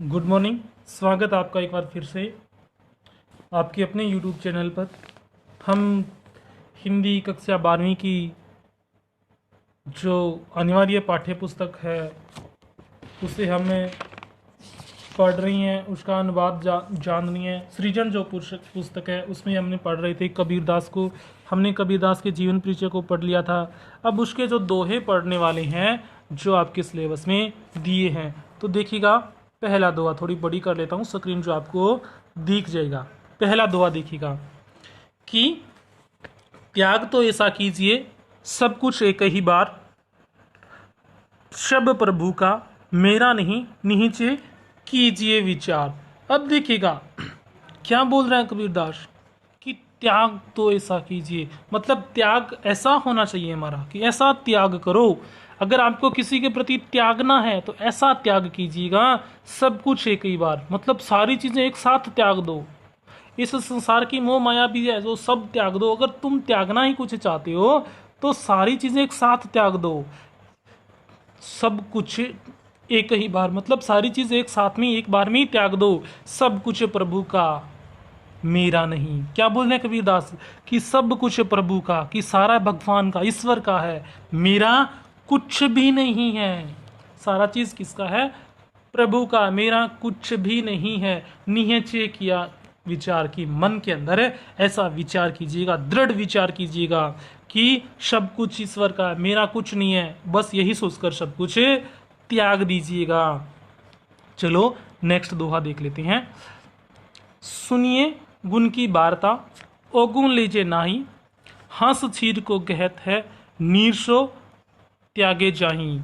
Good morning. स्वागत है आपका एक बार फिर से आपके अपने यूट्यूब चैनल पर। हम हिंदी कक्षा 12वीं की जो अनिवार्य पाठ्य पुस्तक है उसे हमें पढ़ रही हैं, उसका अनुवाद जान रही हैं। सृजन जो पुस्तक है उसमें हमने पढ़ रहे थे कबीरदास को। हमने कबीरदास के जीवन परिचय को पढ़ लिया था। अब उसके जो दोहे पढ़ने वाले हैं जो आपके सिलेबस में दिए हैं, तो देखिएगा पहला दोहा थोड़ी बड़ी कर लेता हूँ, स्क्रीन जो आपको दिख जाएगा। पहला दोहा देखिएगा कि त्याग तो ऐसा कीजिए सब कुछ एक ही बार, शब प्रभु का मेरा नहीं नीचे कीजिए विचार। अब देखिएगा क्या बोल रहा है कबीरदास कि त्याग तो ऐसा कीजिए, मतलब त्याग ऐसा होना चाहिए हमारा कि ऐसा त्याग करो। अगर आपको किसी के प्रति त्यागना है तो ऐसा त्याग कीजिएगा, सब कुछ एक ही बार, मतलब सारी चीजें एक साथ त्याग दो। इस संसार की मोह माया भी है जो सब त्याग दो। अगर तुम त्यागना ही कुछ चाहते हो तो सारी चीजें एक साथ त्याग दो, सब कुछ एक ही बार, मतलब सारी चीज एक साथ में एक बार में ही त्याग दो। सब कुछ प्रभु का मेरा नहीं। क्या बोल रहे हैं कबीरदास कि सब कुछ प्रभु का, कि सारा भगवान का, ईश्वर का है, मेरा कुछ भी नहीं है। सारा चीज किसका है? प्रभु का, मेरा कुछ भी नहीं है। निहचे किया विचार की, मन के अंदर ऐसा विचार कीजिएगा, दृढ़ विचार कीजिएगा कि सब कुछ ईश्वर का है, मेरा कुछ नहीं है। बस यही सोचकर सब कुछ त्याग दीजिएगा। चलो नेक्स्ट दोहा देख लेते हैं। सुनिए गुण की वार्ता, अवगुण लीजिए नाही, हंस छीर को कहत है नीरसो त्यागे जाही।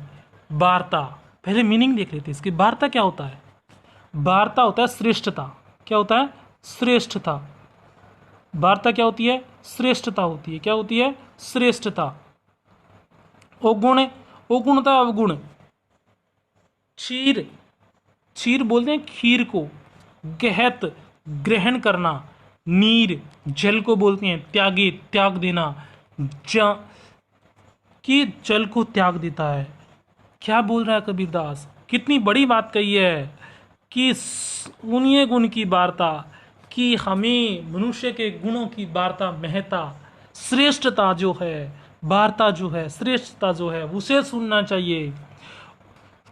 वार्ता, पहले मीनिंग देख लेते हैं इसकी। वार्ता क्या होता है? वार्ता होता है श्रेष्ठता। क्या होता है? श्रेष्ठता। वार्ता क्या होती है? श्रेष्ठता होती है। क्या होती है? श्रेष्ठता। अवगुण, अवगुण होता है अवगुण। क्षीर, क्षीर बोलते हैं खीर को। गहत, ग्रहण करना। नीर, जल को बोलते हैं त्यागे, त्याग देना। कि जल को त्याग देता है। क्या बोल रहा है कबीरदास? कितनी बड़ी बात कही है कि सुनिए गुण की वार्ता, कि हमें मनुष्य के गुणों की वार्ता, महता, श्रेष्ठता जो है, वार्ता जो है, श्रेष्ठता जो है उसे सुनना चाहिए।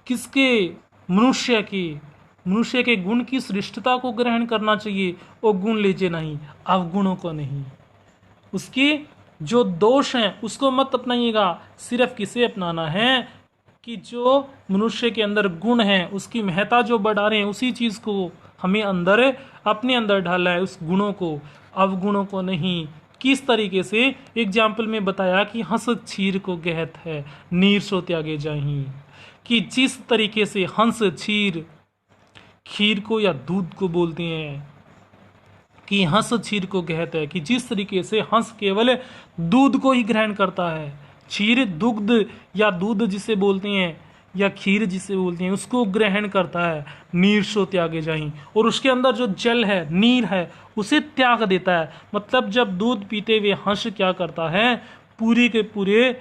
किसके? मनुष्य की, मनुष्य के गुण की श्रेष्ठता को ग्रहण करना चाहिए। और गुण लीजिए नहीं, अवगुणों को नहीं। उसके जो दोष हैं उसको मत अपनाइएगा, सिर्फ किसे अपनाना है कि जो मनुष्य के अंदर गुण है उसकी महत्ता जो बढ़ा रहे हैं उसी चीज को हमें अंदर, अपने अंदर ढालना है, उस गुणों को, अवगुणों को नहीं। किस तरीके से? एग्जाम्पल में बताया कि हंस छीर को गहत है नीर सो त्यागे जाही। कि जिस तरीके से हंस छीर, खीर को या दूध को बोलते हैं कि हंस क्षीर को कहते हैं, कि जिस तरीके से हंस केवल दूध को ही ग्रहण करता है, क्षीर दुग्ध या दूध जिसे बोलते हैं या खीर जिसे बोलते हैं उसको ग्रहण करता है। नीर सो त्यागे जाही, और उसके अंदर जो जल है, नीर है, उसे त्याग देता है। मतलब जब दूध पीते हुए हंस क्या करता है, पूरी के पूरे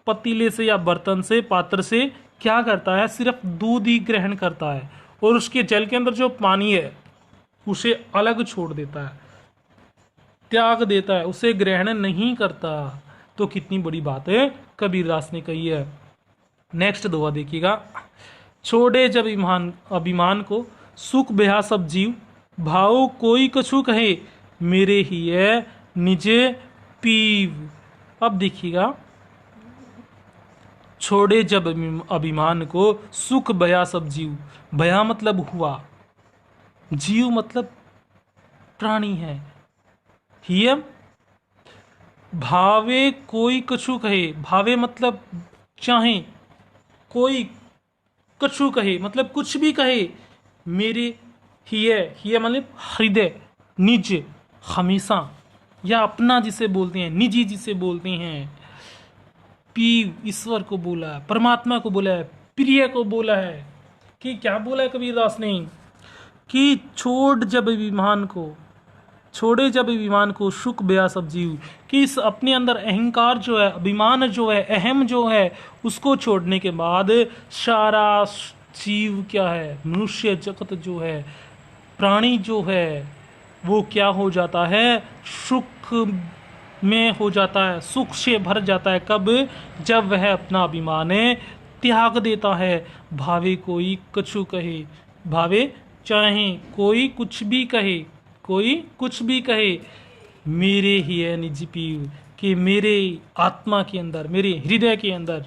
पतीले से या बर्तन से, पात्र से क्या करता है, सिर्फ दूध ही ग्रहण करता है, और उसके जल के अंदर जो पानी है उसे अलग छोड़ देता है, त्याग देता है, उसे ग्रहण नहीं करता। तो कितनी बड़ी बात है कबीरदास ने कही है। नेक्स्ट दोहा देखिएगा। छोड़े जब अभिमान को, सुख बेहा सब जीव, भाव कोई कछु कहे मेरे ही है निजे पीव। अब देखिएगा, छोड़े जब अभिमान को, सुख भया सब जीव। भया मतलब हुआ, जीव मतलब प्राणी है। हियम भावे कोई कछु कहे, भावे मतलब चाहे, कोई कछु कहे मतलब कुछ भी कहे, मेरे हिय मतलब हृदय, निज, हमेशा, या अपना जिसे बोलते हैं, निजी जिसे बोलते हैं। पी, ईश्वर को बोला है, परमात्मा को बोला है, प्रिय को बोला है। कि क्या बोला है कबीरदास ने कि छोड़ जब अभिमान को, छोड़े जब अभिमान को, सुख बया सब जीव। कि इस अपने अंदर अहंकार जो है, अभिमान जो है, अहम जो है, उसको छोड़ने के बाद सारा जीव क्या है, मनुष्य जगत जो है, प्राणी जो है, वो क्या हो जाता है, सुख में हो जाता है, सुख से भर जाता है। कब? जब वह अपना अभिमान त्याग देता है। भावे कोई कछु कहे, भावे चाहे कोई कुछ भी कहे, कोई कुछ भी कहे, मेरे ही है निज पीव, कि मेरे आत्मा के अंदर, मेरे हृदय के अंदर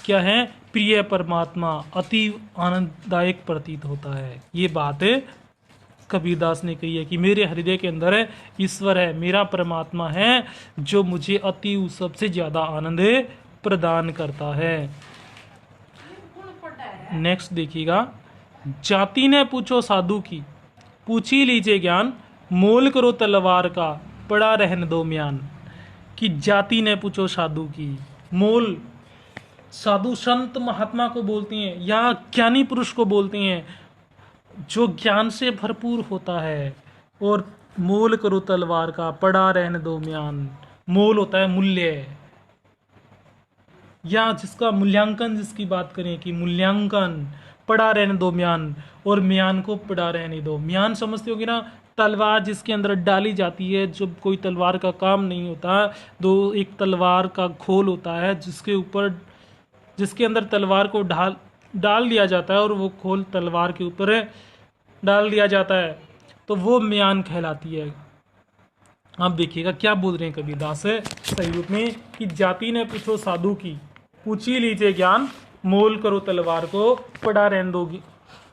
क्या है, प्रिय परमात्मा अति आनंददायक प्रतीत होता है। ये बात कबीरदास ने कही है कि मेरे हृदय के अंदर है ईश्वर है, मेरा परमात्मा है, जो मुझे अति सबसे ज्यादा आनंद प्रदान करता है। नेक्स्ट देखिएगा, जाति ने पूछो साधु की, पूछी लीजिए ज्ञान, मोल करो तलवार का, पड़ा रहने दो म्यान। कि जाति ने पूछो साधु की, मोल साधु संत महात्मा को बोलती हैं या ज्ञानी पुरुष को बोलती हैं, जो ज्ञान से भरपूर होता है। और मोल करो तलवार का, पड़ा रहने दो म्यान। मोल होता है मूल्य, या जिसका मूल्यांकन, जिसकी बात करें कि मूल्यांकन, पड़ा रहने दो म्यान, और म्यान को पड़ा रहने दो। म्यान समझते होगे ना, तलवार जिसके अंदर डाली जाती है, जब कोई तलवार का काम नहीं होता, दो एक तलवार का खोल होता है जिसके ऊपर, जिसके अंदर तलवार को डाल दिया जाता है, और वो खोल तलवार के ऊपर डाल दिया जाता है, तो वो म्यान कहलाती है। आप देखिएगा क्या बोल रहे हैं कबीरदास सही रूप में, कि जाति ने पूछो साधु की, पूछी लीजिए ज्ञान, मोल करो तलवार को, पड़ा रहने दो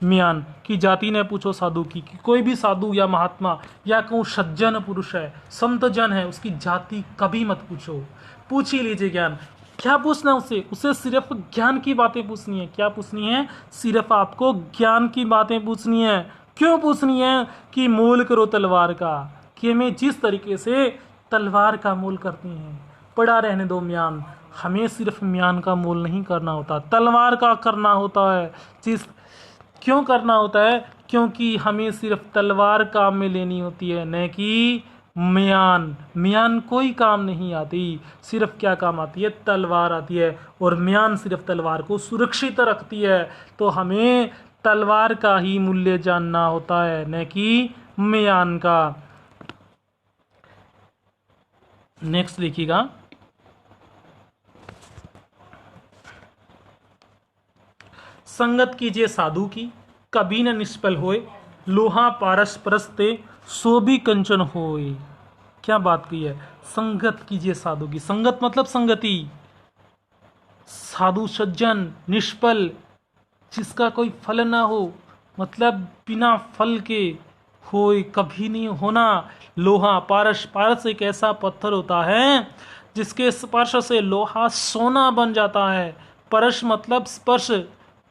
म्यान। कि जाति ने पूछो साधु की, कि कोई भी साधु या महात्मा या कोई सज्जन पुरुष है, संत जन है, उसकी जाति कभी मत पूछो, पूछ ही लीजिए ज्ञान। क्या पूछना उसे? उसे सिर्फ ज्ञान की बातें पूछनी है। क्या पूछनी है? सिर्फ आपको ज्ञान की बातें पूछनी है। क्यों पूछनी है? कि मोल करो तलवार का, कि हमें जिस तरीके से तलवार का मोल करते हैं, पड़ा रहने दो म्यान। हमें सिर्फ म्यान का मोल नहीं करना होता, तलवार का करना होता है। क्यों करना होता है? क्योंकि हमें सिर्फ तलवार काम में लेनी होती है, न कि म्यान। म्यान कोई काम नहीं आती, सिर्फ क्या काम आती है? तलवार आती है, और म्यान सिर्फ तलवार को सुरक्षित रखती है। तो हमें तलवार का ही मूल्य जानना होता है, न कि म्यान का। नेक्स्ट देखिएगा, संगत कीजिए साधु की, कभी न निष्फल होए, लोहा पारस परस्ते, सो भी कंचन होए। क्या बात की है? संगत कीजिए साधु की। संगत मतलब संगति, साधु सज्जन निष्फल, जिसका कोई फल ना हो, मतलब बिना फल के होए, कभी नहीं होना। लोहा पारस, पारस एक ऐसा पत्थर होता है जिसके स्पर्श से लोहा सोना बन जाता है। परस मतलब स्पर्श,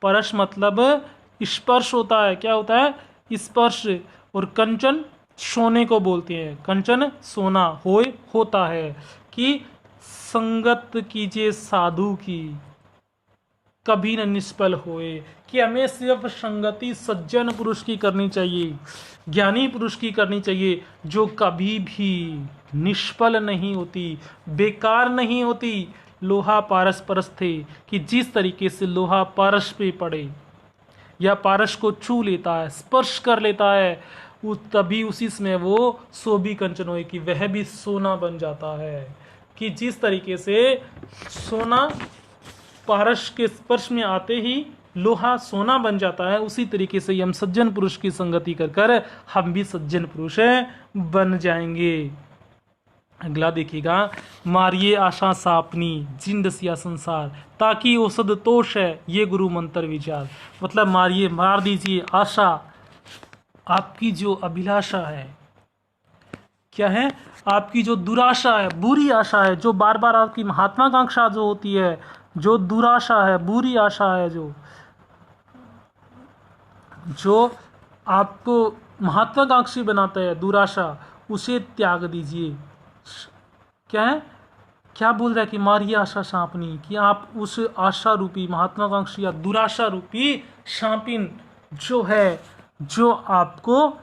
परस मतलब स्पर्श होता है। क्या होता है? स्पर्श। और कंचन सोने को बोलते हैं, कंचन सोना, होए होता है। कि संगत कीजिए साधु की, कभी न निष्फल होए। कि हमें सिर्फ संगति सज्जन पुरुष की करनी चाहिए, ज्ञानी पुरुष की करनी चाहिए, जो कभी भी निष्फल नहीं होती, बेकार नहीं होती। लोहा पारस परस थे, कि जिस तरीके से लोहा पारस पे पड़े या पारस को छू लेता है, स्पर्श कर लेता है, तभी उसी समय वो सोभी कंचन होए, कि वह भी सोना बन जाता है। कि जिस तरीके से सोना पारस के स्पर्श में आते ही लोहा सोना बन जाता है, उसी तरीके से हम सज्जन पुरुष की संगति कर कर हम भी सज्जन पुरुष बन जाएंगे। अगला देखिएगा, मारिए आशा सापनी, जिंद सिया संसार, ताकि औषध तोष है ये गुरु मंत्र विचार। मतलब मारिए, मार दीजिए आशा, आपकी जो अभिलाषा है, क्या है? आपकी जो दुराशा है, बुरी आशा है, जो बार बार आपकी महात्माकांक्षा जो होती है, जो दुराशा है, बुरी आशा है, जो आपको महत्वाकांक्षी बनाता है, दुराशा, उसे त्याग दीजिए। क्या है? क्या बोल रहा है? कि मारिए आशा सांपनी, कि आप उस आशा रूपी, महत्वाकांक्षी या दुराशा रूपी सांपिन जो है, जो आपको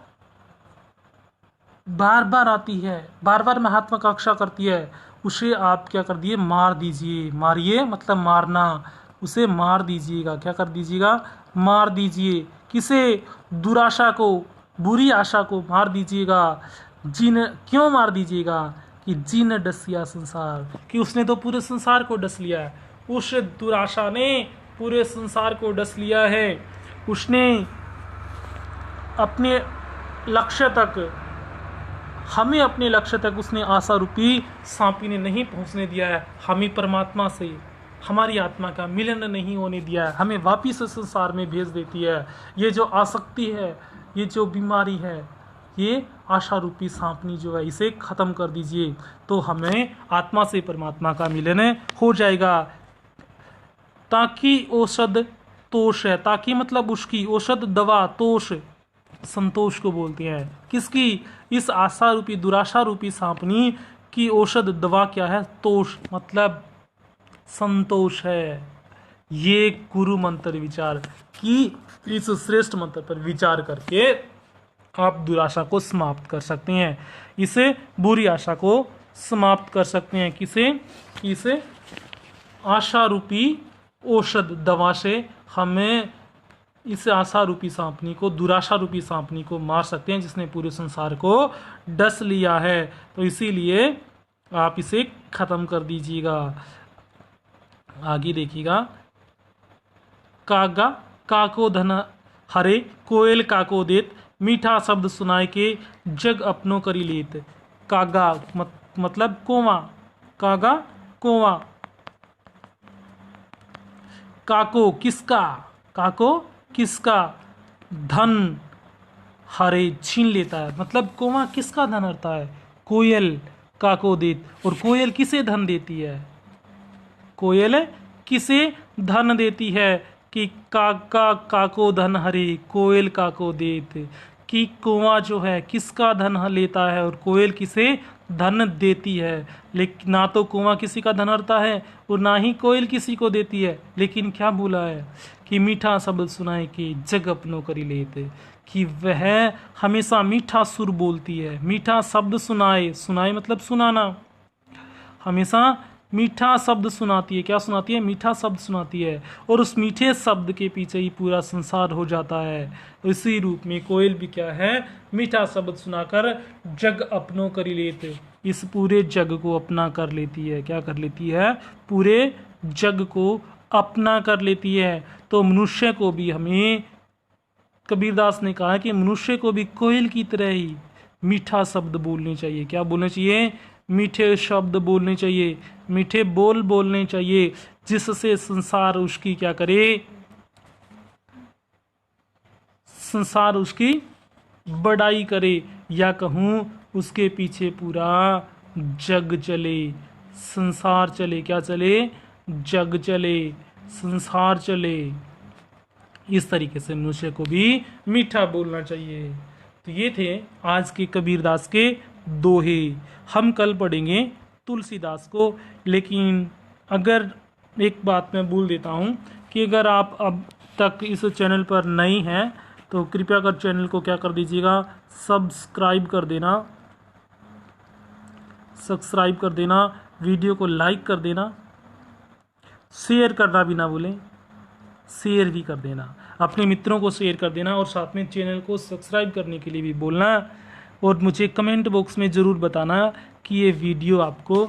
बार बार आती है, बार बार महत्वाकांक्षा करती है, उसे आप क्या कर दिए? मार दीजिए। मारिए मतलब मारना, उसे मार दीजिएगा। क्या कर दीजिएगा? मार दीजिए। किसे? दुराशा को, बुरी आशा को मार दीजिएगा। जिन क्यों मार दीजिएगा? कि जिन डसिया संसार, कि उसने तो पूरे संसार को डस लिया है। उस दुराशा ने पूरे संसार को डस लिया है। उसने अपने लक्ष्य तक, हमें अपने लक्ष्य तक उसने आशा रूपी सांपी ने नहीं पहुंचने दिया है। हमें परमात्मा से हमारी आत्मा का मिलन नहीं होने दिया है। हमें वापिस संसार में भेज देती है। ये जो आसक्ति है, ये जो बीमारी है, ये आशा रूपी सांपनी जो है, इसे खत्म कर दीजिए, तो हमें आत्मा से परमात्मा का मिलन हो जाएगा। ताकि औषध तोष है, ताकि मतलब उसकी औषध दवा, तोष संतोष को बोलते हैं। किसकी? इस आशा रूपी, दुराशा रूपी सांपनी की औषध दवा क्या है? तोष मतलब संतोष है। ये गुरु मंत्र विचार की, इस श्रेष्ठ मंत्र पर विचार करके आप दुराशा को समाप्त कर सकते हैं। इसे बुरी आशा को समाप्त कर सकते हैं। किसे? इसे आशा रूपी औषध दवा से हमें इस आशा रूपी सांपनी को, दुराशा रूपी सांपनी को मार सकते हैं, जिसने पूरे संसार को डस लिया है। तो इसीलिए आप इसे खत्म कर दीजिएगा। आगे देखिएगा। कागा काको धन हरे, कोयल काको देत, मीठा शब्द सुनाए के जग अपनो करी लेत। कागा मतलब कोवा, कागा कोवा। काको किसका? काको किसका? धन हरे छीन लेता है। मतलब कोवा किसका धन हरता है? कोयल काको देत। और कोयल किसे धन देती है? कोयल किसे धन देती है? कि काका काको धन हरे, कोयल काको देत। कि कौवा जो है किसका धन लेता है और कोयल किसे धन देती है। लेकिन ना तो कौवा किसी का धन हरता है और ना ही कोयल किसी को देती है। लेकिन क्या बोला है? कि मीठा शब्द सुनाए कि जग अपनो करी लेते। कि वह हमेशा मीठा सुर बोलती है, मीठा शब्द सुनाए, सुनाए मतलब सुनाना, हमेशा मीठा शब्द सुनाती है। क्या सुनाती है? मीठा शब्द सुनाती है। और उस मीठे शब्द के पीछे ही पूरा संसार हो जाता है। तो इसी रूप में कोयल भी क्या है? मीठा शब्द सुनाकर जग अपनो करी लेते, इस पूरे जग को अपना कर लेती है। क्या कर लेती है? पूरे जग को अपना कर लेती है। तो मनुष्य को भी, हमें कबीरदास ने कहा कि मनुष्य को भी कोयल की तरह ही मीठा शब्द बोलने चाहिए। क्या बोलने चाहिए? मीठे शब्द बोलने चाहिए, मीठे बोल बोलने चाहिए, जिससे संसार उसकी क्या करे? संसार उसकी बड़ाई करे, या कहूँ उसके पीछे पूरा जग चले, संसार चले। क्या चले? जग चले, संसार चले। इस तरीके से मनुष्य को भी मीठा बोलना चाहिए। तो ये थे आज के कबीरदास के दोहे। हम कल पढ़ेंगे तुलसीदास को। लेकिन अगर एक बात मैं भूल देता हूँ कि अगर आप अब तक इस चैनल पर नए हैं तो कृपया कर चैनल को क्या कर दीजिएगा? सब्सक्राइब कर देना, सब्सक्राइब कर देना, वीडियो को लाइक कर देना, शेयर करना भी ना भूलें, शेयर भी कर देना, अपने मित्रों को शेयर कर देना और साथ में चैनल को सब्सक्राइब करने के लिए भी बोलना। और मुझे कमेंट बॉक्स में ज़रूर बताना कि ये वीडियो आपको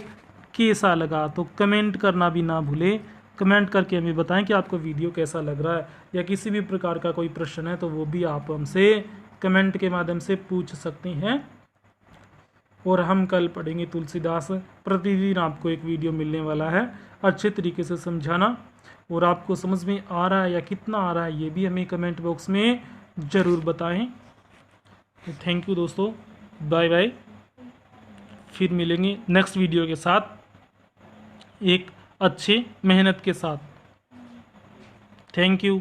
कैसा लगा। तो कमेंट करना भी ना भूलें, कमेंट करके हमें बताएं कि आपको वीडियो कैसा लग रहा है, या किसी भी प्रकार का कोई प्रश्न है तो वो भी आप हमसे कमेंट के माध्यम से पूछ सकते हैं। और हम कल पढ़ेंगे तुलसीदास। प्रतिदिन आपको एक वीडियो मिलने वाला है। अच्छे तरीके से समझाना, और आपको समझ में आ रहा है या कितना आ रहा है ये भी हमें कमेंट बॉक्स में ज़रूर बताएं। तो थैंक यू दोस्तों, बाय बाय। फिर मिलेंगे नेक्स्ट वीडियो के साथ, एक अच्छे मेहनत के साथ। Thank you.